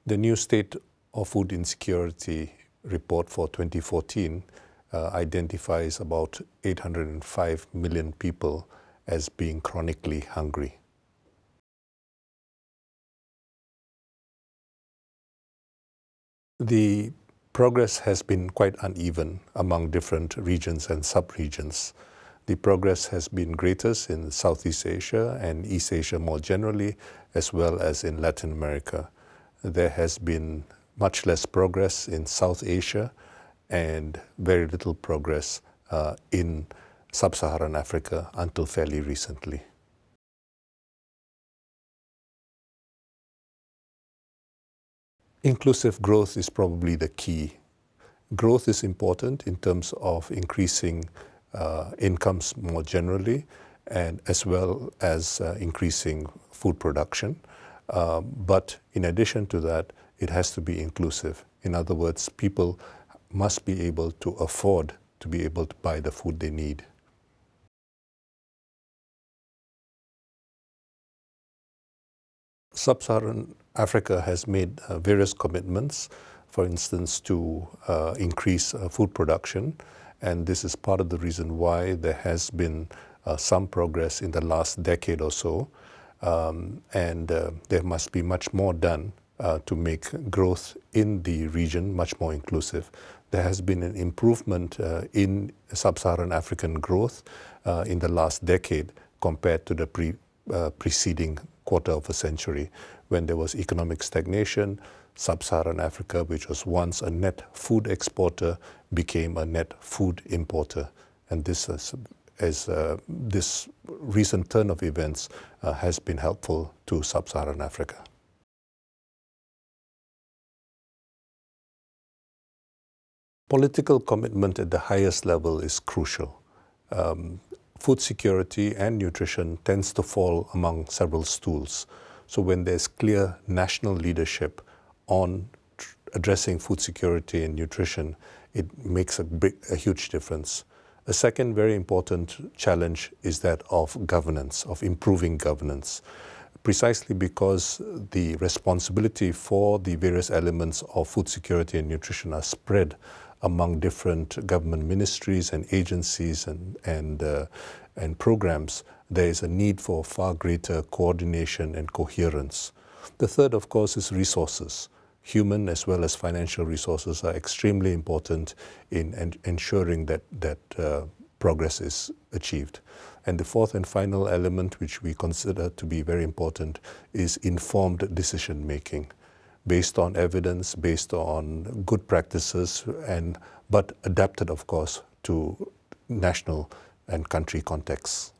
The new State of Food Insecurity report for 2014 identifies about 805 million people as being chronically hungry. The progress has been quite uneven among different regions and sub-regions. The progress has been greatest in Southeast Asia and East Asia more generally, as well as in Latin America. There has been much less progress in South Asia and very little progress in Sub-Saharan Africa until fairly recently. Inclusive growth is probably the key. Growth is important in terms of increasing incomes more generally, and as well as increasing food production. But in addition to that, it has to be inclusive. In other words, people must be able to afford to be able to buy the food they need. Sub-Saharan Africa has made various commitments, for instance, to increase food production. And this is part of the reason why there has been some progress in the last decade or so. There must be much more done to make growth in the region much more inclusive. There has been an improvement in Sub-Saharan African growth in the last decade compared to the preceding quarter of a century, when there was economic stagnation. Sub-Saharan Africa, which was once a net food exporter, became a net food importer. And this recent turn of events has been helpful to Sub-Saharan Africa. Political commitment at the highest level is crucial. Food security and nutrition tends to fall among several stools. So when there's clear national leadership on addressing food security and nutrition, it makes a huge difference. A second very important challenge is that of governance, of improving governance, precisely because the responsibility for the various elements of food security and nutrition are spread among different government ministries and agencies and programs. There is a need for far greater coordination and coherence. The third, of course, is resources. Human as well as financial resources are extremely important in ensuring that progress is achieved. And the fourth and final element, which we consider to be very important, is informed decision-making, based on evidence, based on good practices, but adapted, of course, to national and country contexts.